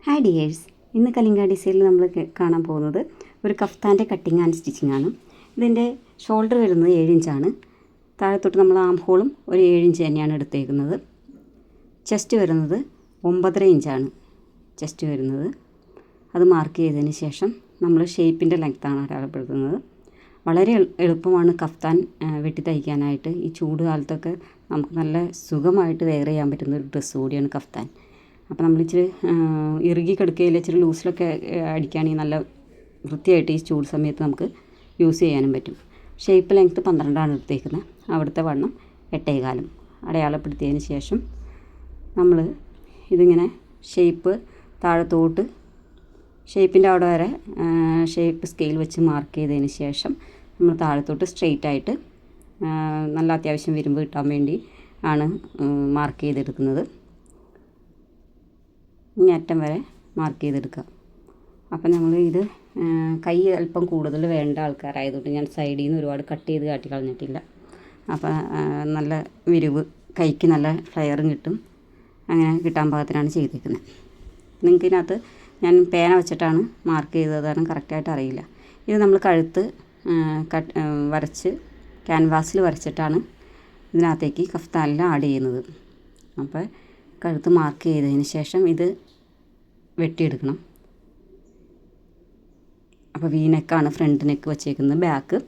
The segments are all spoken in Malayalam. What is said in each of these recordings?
ഹായ് ഡിയേഴ്സ്, ഇന്ന് കലിംഗ ഡിസൈനിൽ നമ്മൾ കാണാൻ പോകുന്നത് ഒരു കഫ്താൻ്റെ കട്ടിങ് ആൻഡ് സ്റ്റിച്ചിങ് ആണ്. ഇതിൻ്റെ ഷോൾഡർ വരുന്നത് 7 ഇഞ്ചാണ്. താഴത്തോട്ട് നമ്മൾ ആം ഹോളും ഒരു 7 ഇഞ്ച് തന്നെയാണ് എടുത്തേക്കുന്നത്. ചെസ്റ്റ് വരുന്നത് 9.5 ഇഞ്ചാണ് ചെസ്റ്റ് വരുന്നത്. അത് മാർക്ക് ചെയ്തതിന് ശേഷം നമ്മൾ ഷേപ്പിൻ്റെ ലെങ്ത്താണ് അടയാളപ്പെടുത്തുന്നത്. വളരെ എളുപ്പമാണ് കഫ്താൻ വെട്ടി തയ്ക്കാനായിട്ട്. ഈ ചൂട് കാലത്തൊക്കെ നമുക്ക് നല്ല സുഖമായിട്ട് വെയർ ചെയ്യാൻ പറ്റുന്ന ഒരു ഡ്രസ്സ് കൂടിയാണ് കഫ്താൻ. അപ്പോൾ നമ്മൾ ഇച്ചിരി ഇറുകി കിടക്കുകയില്ല, ഇച്ചിരി ലൂസിലൊക്കെ അടിക്കുകയാണെങ്കിൽ നല്ല വൃത്തിയായിട്ട് ഈ ചൂട് സമയത്ത് നമുക്ക് യൂസ് ചെയ്യാനും പറ്റും. ഷേപ്പ് ലെങ്ത്ത് 12 എടുത്തേക്കുന്നത്. അവിടുത്തെ വണ്ണം 8.25 അടയാളപ്പെടുത്തിയതിന് ശേഷം നമ്മൾ ഇതിങ്ങനെ ഷേപ്പ് താഴത്തോട്ട് ഷേപ്പിൻ്റെ അവിടെ വരെ ഷേപ്പ് സ്കെയിൽ വെച്ച് മാർക്ക് ചെയ്തതിന് ശേഷം നമ്മൾ താഴത്തോട്ട് സ്ട്രെയിറ്റ് ആയിട്ട് നല്ല അത്യാവശ്യം വരുമ്പ് കിട്ടാൻ വേണ്ടി ആണ് മാർക്ക് ചെയ്തെടുക്കുന്നത്. ഇനി അറ്റം വരെ മാർക്ക് ചെയ്തെടുക്കുക. അപ്പം നമ്മൾ ഇത് കൈ അല്പം കൂടുതൽ വേണ്ട ആൾക്കാരായതുകൊണ്ട് ഞാൻ സൈഡിൽ നിന്ന് ഒരുപാട് കട്ട് ചെയ്ത് കാട്ടി കളഞ്ഞിട്ടില്ല. അപ്പം നല്ല വിരിവ് കൈക്ക് നല്ല ഫ്ലെയറും കിട്ടും. അങ്ങനെ കിട്ടാൻ പാകത്തിനാണ് ചെയ്തേക്കുന്നത്. നിങ്ങൾക്ക് ഇതിനകത്ത് ഞാൻ പേന വെച്ചിട്ടാണ് മാർക്ക് ചെയ്തത്, കാരണം കറക്റ്റായിട്ട് അറിയില്ല. ഇത് നമ്മൾ കഴുത്ത് വരച്ച് ക്യാൻവാസിൽ വരച്ചിട്ടാണ് ഇതിനകത്തേക്ക് കഫ്താനിൽ ആഡ് ചെയ്യുന്നത്. അപ്പോൾ കഴുത്ത് മാർക്ക് ചെയ്തതിന് ശേഷം ഇത് വെട്ടിയെടുക്കണം. അപ്പോൾ വി നെക്കാണ് ഫ്രണ്ട് നെക്ക് വെച്ചേക്കുന്നത്. ബാക്ക്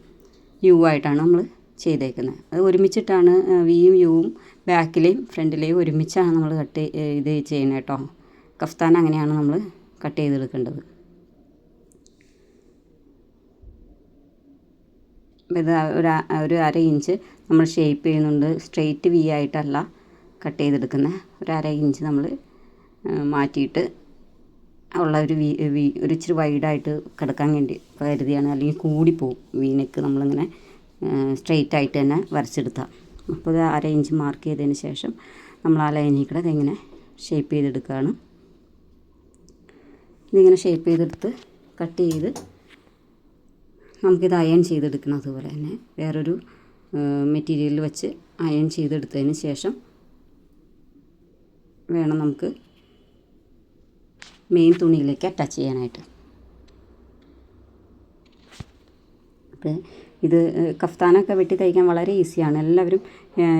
യു ആയിട്ടാണ് നമ്മൾ ചെയ്തേക്കുന്നത്. അത് ഒരുമിച്ചിട്ടാണ് വിയും യുവും ബാക്കിലെയും ഫ്രണ്ടിലെയും ഒരുമിച്ചാണ് നമ്മൾ ഇത് ചെയ്യുന്നത് കേട്ടോ. കഫ്താൻ അങ്ങനെയാണ് നമ്മൾ കട്ട് ചെയ്തെടുക്കേണ്ടത്. ഇത് ഒരു 1/2 ഇഞ്ച് നമ്മൾ ഷേപ്പ് ചെയ്യുന്നുണ്ട്. സ്ട്രെയിറ്റ് വി ആയിട്ടല്ല കട്ട് ചെയ്തെടുക്കുന്നത്. ഒരു 1/2 ഇഞ്ച് നമ്മൾ മാറ്റിയിട്ട് ഉള്ള ഒരു ഒരു ഇച്ചിരി വൈഡായിട്ട് കിടക്കാൻ വേണ്ടി കരുതിയാണ്. അല്ലെങ്കിൽ കൂടിപ്പോവും വീനെക്ക്. നമ്മളിങ്ങനെ സ്ട്രെയിറ്റ് ആയിട്ട് തന്നെ വരച്ചെടുത്താൽ. അപ്പോൾ ഒരു 1/2 ഇഞ്ച് മാർക്ക് ചെയ്തതിന് ശേഷം നമ്മൾ ആ ലൈനിൽ കൂടെ ഇതിങ്ങനെ ഷേപ്പ് ചെയ്തെടുക്കുകയാണ്. ഇതിങ്ങനെ ഷേപ്പ് ചെയ്തെടുത്ത് കട്ട് ചെയ്ത് നമുക്കിത് അയൺ ചെയ്തെടുക്കണം. അതുപോലെ തന്നെ വേറൊരു മെറ്റീരിയൽ വെച്ച് അയൺ ചെയ്തെടുത്തതിന് ശേഷം വേണം നമുക്ക് മെയിൻ തുണിയിലേക്ക് അറ്റാച്ച് ചെയ്യാനായിട്ട്. അപ്പോൾ ഇത് കഫ്താനൊക്കെ വെട്ടി തയ്ക്കാൻ വളരെ ഈസിയാണ്. എല്ലാവരും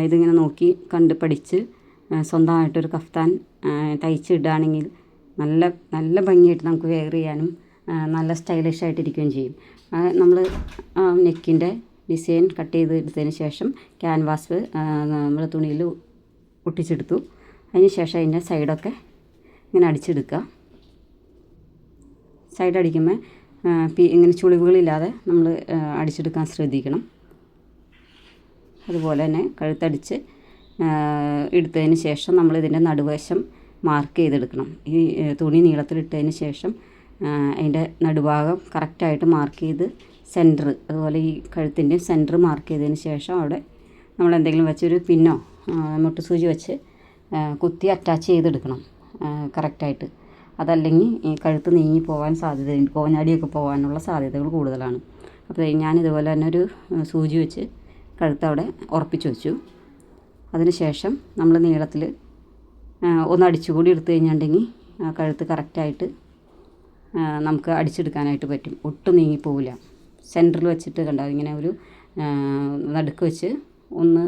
ഇതിങ്ങനെ നോക്കി കണ്ട് പഠിച്ച് സ്വന്തമായിട്ടൊരു കഫ്താൻ തയ്ച്ചിടുകയാണെങ്കിൽ നല്ല നല്ല ഭംഗിയായിട്ട് നമുക്ക് വെയർ ചെയ്യാനും നല്ല സ്റ്റൈലിഷ് ആയിട്ടിരിക്കുകയും ചെയ്യും. നമ്മൾ നെക്കിൻ്റെ ഡിസൈൻ കട്ട് ചെയ്തെടുത്തതിന് ശേഷം ക്യാൻവാസ് നമ്മൾ തുണിയിൽ ഒട്ടിച്ചെടുത്തു. അതിന് ശേഷം അതിൻ്റെ സൈഡൊക്കെ ഇങ്ങനെ അടിച്ചെടുക്കുക. സൈഡ് അടിക്കുമ്പോൾ ഇങ്ങനെ ചുളിവുകളില്ലാതെ നമ്മൾ അടിച്ചെടുക്കാൻ ശ്രദ്ധിക്കണം. അതുപോലെ തന്നെ കഴുത്തടിച്ച് എടുത്തതിന് ശേഷം നമ്മൾ ഇതിൻ്റെ നടുവശം മാർക്ക് ചെയ്തെടുക്കണം. ഈ തുണി നീളത്തിലിട്ടതിന് ശേഷം അതിൻ്റെ നടുഭാഗം കറക്റ്റായിട്ട് മാർക്ക് ചെയ്ത് സെൻറ്റർ, അതുപോലെ ഈ കഴുത്തിൻ്റെ സെൻറ്റർ മാർക്ക് ചെയ്തതിന് ശേഷം അവിടെ നമ്മൾ എന്തെങ്കിലും വെച്ചൊരു പിന്നോ മുട്ടുസൂചി വെച്ച് കുത്തി അറ്റാച്ച് ചെയ്തെടുക്കണം കറക്റ്റായിട്ട്. അതല്ലെങ്കിൽ ഈ കഴുത്ത് നീങ്ങി പോകാൻ സാധ്യതയുണ്ട്, കോഞ്ഞാടിയൊക്കെ പോകാനുള്ള സാധ്യതകൾ കൂടുതലാണ്. അപ്പോൾ ഞാനിതുപോലെ തന്നെ ഒരു സൂചി വെച്ച് കഴുത്തവിടെ ഉറപ്പിച്ച് വെച്ചു. അതിന് ശേഷം നമ്മൾ നീളത്തിൽ ഒന്ന് അടിച്ചുകൂടി എടുത്തു കഴിഞ്ഞിട്ടുണ്ടെങ്കിൽ കഴുത്ത് കറക്റ്റായിട്ട് നമുക്ക് അടിച്ചെടുക്കാനായിട്ട് പറ്റും. ഒട്ടും നീങ്ങിപ്പോവില്ല. സെൻറ്ററിൽ വെച്ചിട്ട് കണ്ടാൽ ഇങ്ങനെ ഒരു നടുക്ക് വെച്ച് ഒന്ന്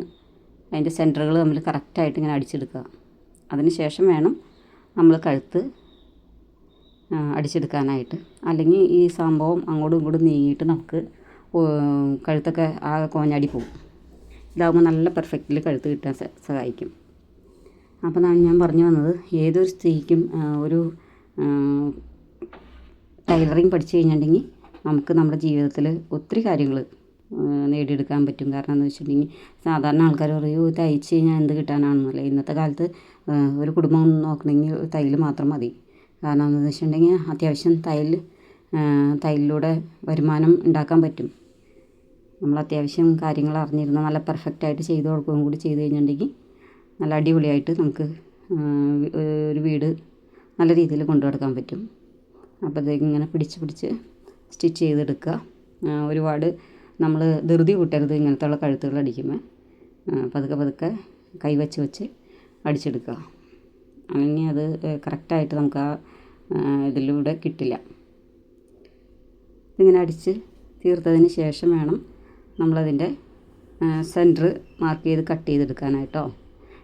അതിൻ്റെ സെൻറ്ററുകൾ തമ്മിൽ കറക്റ്റായിട്ട് ഇങ്ങനെ അടിച്ചെടുക്കുക. അതിന് ശേഷം വേണം നമ്മൾ കഴുത്ത് അടിച്ചെടുക്കാനായിട്ട്. അല്ലെങ്കിൽ ഈ സംഭവം അങ്ങോട്ടും ഇങ്ങോട്ടും നീങ്ങിയിട്ട് നമുക്ക് കഴുത്തൊക്കെ ആകെ കോഞ്ഞാടി പോകും. ഇതാകുമ്പോൾ നല്ല പെർഫെക്റ്റിൽ കഴുത്ത് കിട്ടാൻ സഹായിക്കും. അപ്പോൾ ഞാൻ പറഞ്ഞു വന്നത്, ഏതൊരു സ്ത്രീക്കും ഒരു ടൈലറിങ് പഠിച്ചു കഴിഞ്ഞിട്ടുണ്ടെങ്കിൽ നമുക്ക് നമ്മുടെ ജീവിതത്തിൽ ഒത്തിരി കാര്യങ്ങൾ നേടിയെടുക്കാൻ പറ്റും. കാരണം എന്ന് വെച്ചിട്ടുണ്ടെങ്കിൽ സാധാരണ ആൾക്കാർ പറയും തയ്ച്ച് കഴിഞ്ഞാൽ എന്ത് കിട്ടാനാണെന്നല്ലേ. ഇന്നത്തെ കാലത്ത് ഒരു കുടുംബം നോക്കണമെങ്കിൽ തയ്യൽ മാത്രം മതി. കാരണം എന്താണെന്ന് വെച്ചിട്ടുണ്ടെങ്കിൽ അത്യാവശ്യം തയ്യലിലൂടെ വരുമാനം ഉണ്ടാക്കാൻ പറ്റും. നമ്മൾ അത്യാവശ്യം കാര്യങ്ങൾ അറിഞ്ഞിരുന്ന നല്ല പെർഫെക്റ്റായിട്ട് ചെയ്ത് കൊടുക്കുകയും കൂടി ചെയ്ത് കഴിഞ്ഞിട്ടുണ്ടെങ്കിൽ നല്ല അടിപൊളിയായിട്ട് നമുക്ക് ഒരു വീട് നല്ല രീതിയിൽ കൊണ്ടു നടക്കാൻ പറ്റും. അപ്പോൾ ഇത് ഇങ്ങനെ പിടിച്ച് സ്റ്റിച്ച് ചെയ്തെടുക്കുക. ഒരുപാട് നമ്മൾ ധൃതി കൂട്ടരുത് ഇങ്ങനത്തെയുള്ള കഴുത്തുകൾ അടിക്കുമ്പോൾ. പതുക്കെ കൈ വെച്ച് അടിച്ചെടുക്കുക. അല്ലെങ്കിൽ അത് കറക്റ്റായിട്ട് നമുക്ക് ആ ഇതിലൂടെ കിട്ടില്ല. ഇതിങ്ങനെ അടിച്ച് തീർത്തതിന് ശേഷം വേണം നമ്മളതിൻ്റെ സെൻറ്റർ മാർക്ക് ചെയ്ത് കട്ട് ചെയ്തെടുക്കാനായിട്ടോ.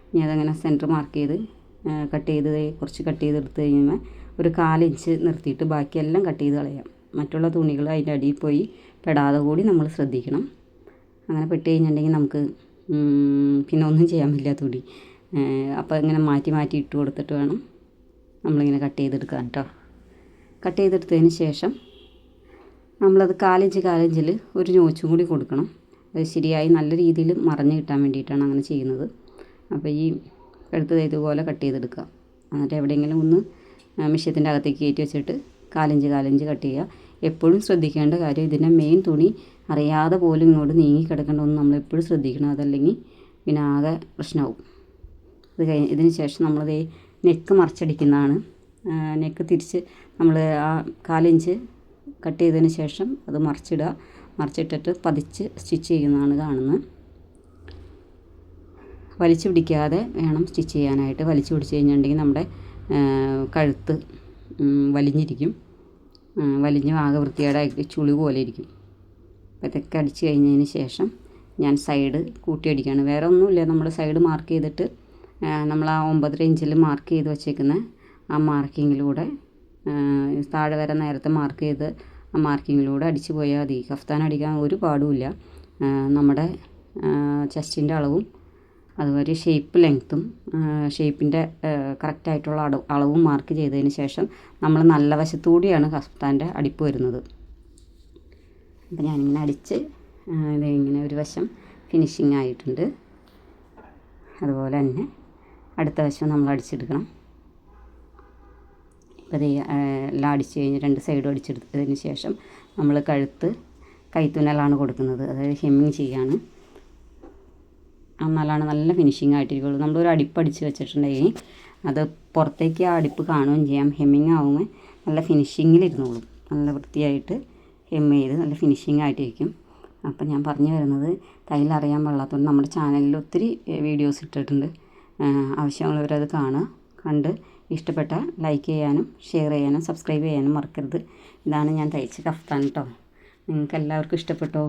ഇനി അതങ്ങനെ സെൻറ്റർ മാർക്ക് ചെയ്ത് കട്ട് ചെയ്ത് കുറച്ച് കട്ട് ചെയ്തെടുത്ത് കഴിയുമ്പോൾ ഒരു 1/4 ഇഞ്ച് നിർത്തിയിട്ട് ബാക്കിയെല്ലാം കട്ട് ചെയ്ത് കളയാം. മറ്റുള്ള തുണികൾ അതിൻ്റെ അടിയിൽ പോയി പെടാതെ കൂടി നമ്മൾ ശ്രദ്ധിക്കണം. അങ്ങനെ പെട്ട് കഴിഞ്ഞിട്ടുണ്ടെങ്കിൽ നമുക്ക് പിന്നെ ഒന്നും ചെയ്യാൻ പറ്റില്ല തുണി. അപ്പോൾ ഇങ്ങനെ മാറ്റി മാറ്റി ഇട്ട് കൊടുത്തിട്ട് വേണം നമ്മളിങ്ങനെ കട്ട് ചെയ്തെടുക്കാൻ കേട്ടോ. കട്ട് ചെയ്തെടുത്തതിന് ശേഷം നമ്മളത് 1/4 ഇഞ്ചിൽ ഒരു ഞോച്ചും കൂടി കൊടുക്കണം. അത് ശരിയായി നല്ല രീതിയിൽ മറഞ്ഞ് കിട്ടാൻ വേണ്ടിയിട്ടാണ് അങ്ങനെ ചെയ്യുന്നത്. അപ്പോൾ ഈ കഴുത്ത് ഇതുപോലെ കട്ട് ചെയ്തെടുക്കുക. എന്നിട്ട് എവിടെയെങ്കിലും ഒന്ന് മിഷ്യത്തിൻ്റെ അകത്തേക്ക് കയറ്റി വെച്ചിട്ട് 1/4 ഇഞ്ച് കട്ട് ചെയ്യുക. എപ്പോഴും ശ്രദ്ധിക്കേണ്ട കാര്യം ഇതിൻ്റെ മെയിൻ തുണി അറിയാതെ പോലും ഇങ്ങോട്ട് നീങ്ങി കിടക്കേണ്ടതൊന്നും നമ്മളെപ്പോഴും ശ്രദ്ധിക്കണം. അതല്ലെങ്കിൽ പിന്നെ ആകെ പ്രശ്നമാവും. ഇതിന് ശേഷം നമ്മളത് നെക്ക് മറിച്ചടിക്കുന്നതാണ്. നെക്ക് തിരിച്ച് നമ്മൾ ആ 1/4 ഇഞ്ച് കട്ട് ചെയ്തതിന് ശേഷം അത് മറിച്ചിടുക. മറിച്ചിട്ടിട്ട് പതിച്ച് സ്റ്റിച്ച് ചെയ്യുന്നതാണ് കാണുന്നത്. വലിച്ചു പിടിക്കാതെ വേണം സ്റ്റിച്ച് ചെയ്യാനായിട്ട്. വലിച്ചു പിടിച്ച് കഴിഞ്ഞിട്ടുണ്ടെങ്കിൽ നമ്മുടെ കഴുത്ത് വലിഞ്ഞിരിക്കും. വലിഞ്ഞ് ആകെ വൃത്തികേടായിട്ട് ചുളി പോലെ ഇരിക്കും. അപ്പോൾ ഇതൊക്കെ അടിച്ച് കഴിഞ്ഞതിന് ശേഷം ഞാൻ സൈഡ് കൂട്ടിയടിക്കുകയാണ്. വേറെ ഒന്നുമില്ല, നമ്മൾ സൈഡ് മാർക്ക് ചെയ്തിട്ട് നമ്മൾ ആ 9.5 ഇഞ്ചിൽ മാർക്ക് ചെയ്ത് വെച്ചേക്കുന്ന ആ മാർക്കിങ്ങിലൂടെ താഴെ വരെ നേരത്തെ മാർക്ക് ചെയ്ത് ആ മാർക്കിങ്ങിലൂടെ അടിച്ച് പോയാൽ മതി. കഫ്താൻ അടിക്കാൻ ഒരു പാടുമില്ല. നമ്മുടെ ചെസ്റ്റിൻ്റെ അളവും അതുപോലെ ഷേപ്പ് ലെങ്ത്തും ഷേപ്പിൻ്റെ കറക്റ്റായിട്ടുള്ള അളവും മാർക്ക് ചെയ്തതിന് ശേഷം നമ്മൾ നല്ല വശത്തുകൂടിയാണ് കഫ്താൻ്റെ അടിപ്പ് വരുന്നത്. അപ്പോൾ ഞാനിങ്ങനെ അടിച്ച് ഇതിങ്ങനെ ഒരു വശം ഫിനിഷിങ് ആയിട്ടുണ്ട്. അതുപോലെ തന്നെ അടുത്ത വശം നമ്മൾ അടിച്ചെടുക്കണം. അപ്പോൾ ഇത് എല്ലാം അടിച്ച് കഴിഞ്ഞ് 2 സൈഡും അടിച്ചെടുത്തതിന് ശേഷം നമ്മൾ കൈത്തുന്നലാണ് കൊടുക്കുന്നത്. അതായത് ഹെമ്മിങ് ചെയ്യാണ്. എന്നാലാണ് നല്ല ഫിനിഷിങ് ആയിട്ടിരിക്കുള്ളൂ. നമ്മളൊരു അടിപ്പടിച്ച് വെച്ചിട്ടുണ്ടെങ്കിൽ അത് പുറത്തേക്ക് ആ അടിപ്പ് കാണുകയും ചെയ്യാം. ഹെമ്മിങ് ആകുമ്പോൾ നല്ല ഫിനിഷിങ്ങിലിരുന്നോളും. നല്ല വൃത്തിയായിട്ട് ഹെം ചെയ്ത് നല്ല ഫിനിഷിങ് ആയിട്ടിരിക്കും. അപ്പം ഞാൻ പറഞ്ഞു വരുന്നത്, തയ്യലറിയാൻ പാടില്ലാത്തതുകൊണ്ട് നമ്മുടെ ചാനലിൽ ഒത്തിരി വീഡിയോസ് ഇട്ടിട്ടുണ്ട്. ആവശ്യമുള്ളവരത് കണ്ട് ഇഷ്ടപ്പെട്ട ലൈക്ക് ചെയ്യാനും ഷെയർ ചെയ്യാനും സബ്സ്ക്രൈബ് ചെയ്യാനും മറക്കരുത്. ഇതാണ് ഞാൻ തയ്ച്ച കഫ്താൻ കേട്ടോ. നിങ്ങൾക്ക് എല്ലാവർക്കും ഇഷ്ടപ്പെട്ടോ?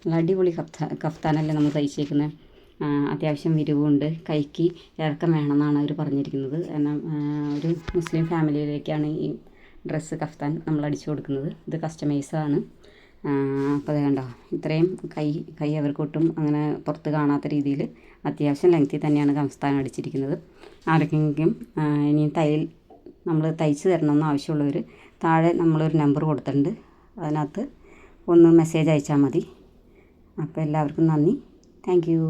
നല്ല അടിപൊളി കഫ്താനല്ലേ നമ്മൾ തയ്ച്ചേക്കുന്നത്. അത്യാവശ്യം വിരിവുണ്ട്. കൈക്ക് ഇറക്കം വേണമെന്നാണ് അവർ പറഞ്ഞിരിക്കുന്നത്. കാരണം ഒരു മുസ്ലിം ഫാമിലിയിലേക്കാണ് ഈ ഡ്രസ്സ് കഫ്താൻ നമ്മൾ അടിച്ചു കൊടുക്കുന്നത്. ഇത് കസ്റ്റമൈസാണ്. അപ്പോൾ അത് കണ്ടോ, ഇത്രയും കൈ അവർക്കൊട്ടും അങ്ങനെ പുറത്ത് കാണാത്ത രീതിയിൽ അത്യാവശ്യം ലെങ്ത്തിൽ തന്നെയാണ് കഫ്താൻ അടിച്ചിരിക്കുന്നത്. ആർക്കെങ്കിലും ഇനി നമ്മൾ തയ്ച്ച് തരണമെന്ന് ആവശ്യമുള്ളവർ താഴെ നമ്മളൊരു നമ്പർ കൊടുത്തിട്ടുണ്ട്. അതിനകത്ത് ഒന്ന് മെസ്സേജ് അയച്ചാൽ മതി. അപ്പോൾ എല്ലാവർക്കും നന്ദി. Thank you.